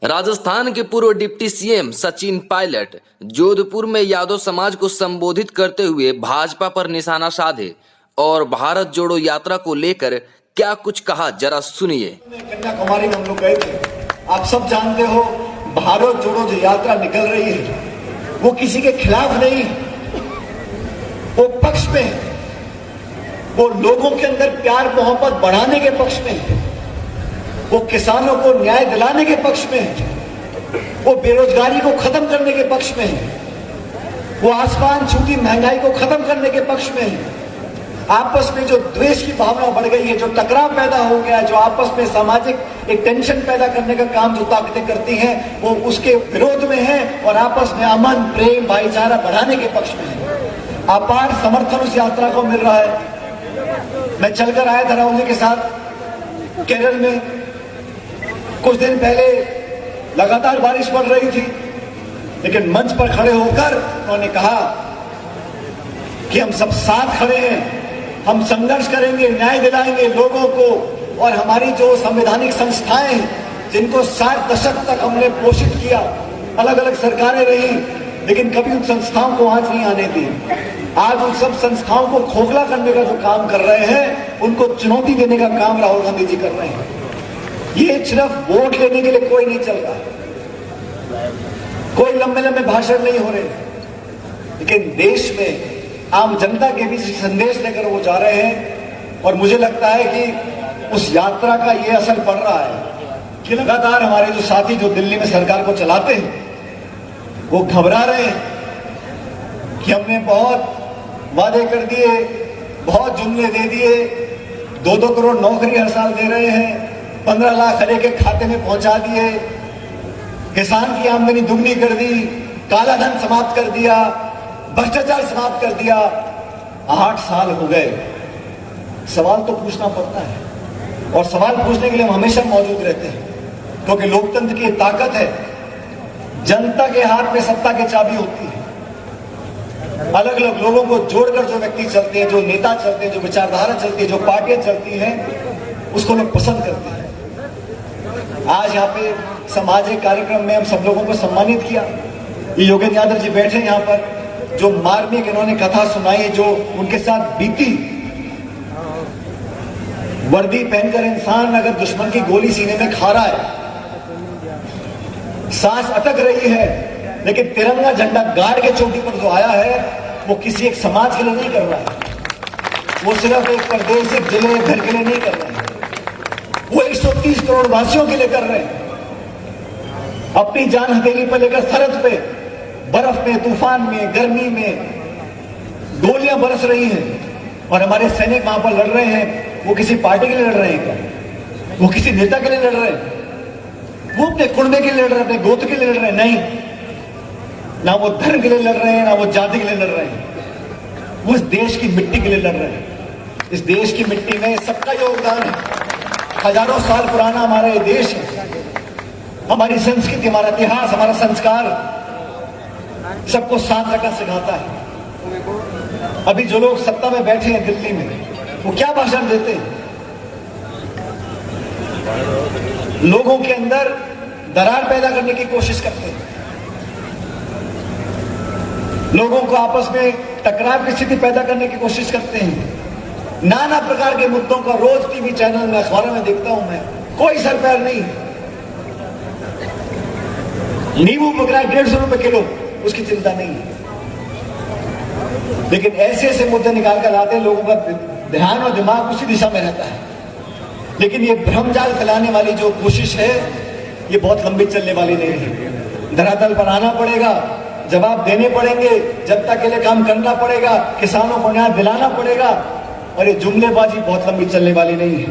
राजस्थान के पूर्व deputy CM Sachin Pilot Jodhpur में यादव समाज को संबोधित करते हुए भाजपा पर निशाना साधे और भारत जोड़ो यात्रा को लेकर क्या कुछ कहा, जरा सुनिए। कन्याकुमारी में हम लोग गए थे। आप सब जानते हो, भारत जोड़ो जो यात्रा निकल रही है वो किसी के खिलाफ नहीं, वो पक्ष में है, वो लोगों के अंदर प्यार मोहब्बत बढ़ाने के पक्ष में है, वो किसानों को न्याय दिलाने के पक्ष में है, वो बेरोजगारी को खत्म करने के पक्ष में है, वो आसमान छूती महंगाई को खत्म करने के पक्ष में है। आपस में जो द्वेष की भावना बढ़ गई है, जो टकराव पैदा हो गया है, जो आपस में सामाजिक एक टेंशन पैदा करने का काम जो ताकतें करती हैं, वो उसके विरोध में है और आपस में अमन प्रेम भाईचारा बढ़ाने के पक्ष में है। अपार समर्थन उस यात्रा को मिल रहा है। मैं चलकर आया था राहुल जी के साथ केरल में। कुछ दिन पहले लगातार बारिश पड़ रही थी, लेकिन मंच पर खड़े होकर उन्होंने कहा कि हम सब साथ खड़े हैं, हम संघर्ष करेंगे, न्याय दिलाएंगे लोगों को। और हमारी जो संवैधानिक संस्थाएं जिनको 60 दशक तक हमने पोषित किया, अलग अलग सरकारें रही, लेकिन कभी उन संस्थाओं को आंच नहीं आने दी। आज उन सब संस्थाओं को खोखला करने का जो काम कर रहे हैं, उनको चुनौती देने का काम राहुल गांधी जी कर रहे हैं। ये सिर्फ वोट लेने के लिए कोई नहीं चल रहा, कोई लंबे लंबे भाषण नहीं हो रहे, लेकिन देश में आम जनता के बीच संदेश लेकर वो जा रहे हैं। और मुझे लगता है कि उस यात्रा का ये असर पड़ रहा है कि लगातार हमारे जो साथी जो दिल्ली में सरकार को चलाते हैं, वो घबरा रहे हैं कि हमने बहुत वादे कर दिए, बहुत जुमले दे दिए, 2-2 करोड़ नौकरी हर साल दे रहे हैं, 15 लाख हर एक खाते में पहुंचा दिए, किसान की आमदनी दुगनी कर दी, काला धन समाप्त कर दिया, भ्रष्टाचार समाप्त कर दिया। 8 साल हो गए। सवाल तो पूछना पड़ता है, और सवाल पूछने के लिए हम हमेशा मौजूद रहते हैं, क्योंकि लोकतंत्र की ताकत है, जनता के हाथ में सत्ता की चाबी होती है। अलग अलग लोगों को जोड़कर जो व्यक्ति चलते हैं, जो नेता चलते हैं, जो विचारधारा चलती है, जो पार्टियां चलती हैं, उसको लोग पसंद करते हैं। आज यहाँ पे सामाजिक कार्यक्रम में हम सब लोगों को सम्मानित किया। योगेंद्र यादव जी बैठे यहाँ पर, जो मार्मिक इन्होंने कथा सुनाई, जो उनके साथ बीती। वर्दी पहनकर इंसान अगर दुश्मन की गोली सीने में खा रहा है, सांस अटक रही है, लेकिन तिरंगा झंडा गाड़ के चोटी पर जो आया है, वो किसी एक समाज के लिए नहीं कर रहा है, वो सिर्फ एक प्रदेश, एक जिले, घर के लिए नहीं कर रहा है, वो 130 करोड़ वासियों के लिए कर रहे हैं। अपनी जान हथेली पर लेकर सरहद पे बर्फ में, तूफान में, गर्मी में गोलियां बरस रही हैं, और हमारे सैनिक वहां पर लड़ रहे हैं। वो किसी पार्टी के लिए लड़ रहे हैं क्या? वो किसी नेता के लिए लड़ रहे हैं? वो अपने कुंबे के लिए लड़ रहे हैं, अपने गोत्र के लिए लड़ रहे हैं? नहीं, ना वो धर्म के लिए लड़ रहे हैं, ना वो जाति के लिए लड़ रहे हैं, वो इस देश की मिट्टी के लिए लड़ रहे हैं। इस देश की मिट्टी में सबका योगदान है। हजारों साल पुराना हमारा ये देश है, हमारी संस्कृति, हमारा इतिहास, हमारा संस्कार सबको साथ रखना सिखाता है। अभी जो लोग सत्ता में बैठे हैं दिल्ली में, वो क्या भाषण देते हैं? लोगों के अंदर दरार पैदा करने की कोशिश करते हैं, लोगों को आपस में टकराव की स्थिति पैदा करने की कोशिश करते हैं। नाना प्रकार के मुद्दों का रोज टीवी चैनल में, अखबारों में देखता हूं मैं, कोई सर पैर नहीं। नींबू बिक रहा है 150 रुपए किलो, उसकी चिंता नहीं है, लेकिन ऐसे ऐसे मुद्दे निकाल कर लाते हैं, लोगों का ध्यान और दिमाग उसी दिशा में रहता है। लेकिन ये भ्रमजाल फैलाने वाली जो कोशिश है, ये बहुत लंबी चलने वाली नहीं है। धरातल पर आना पड़ेगा, जवाब देने पड़ेंगे, जनता के लिए काम करना पड़ेगा, किसानों को न्याय दिलाना पड़ेगा, और ये जुमलेबाजी बहुत लंबी चलने वाली नहीं है।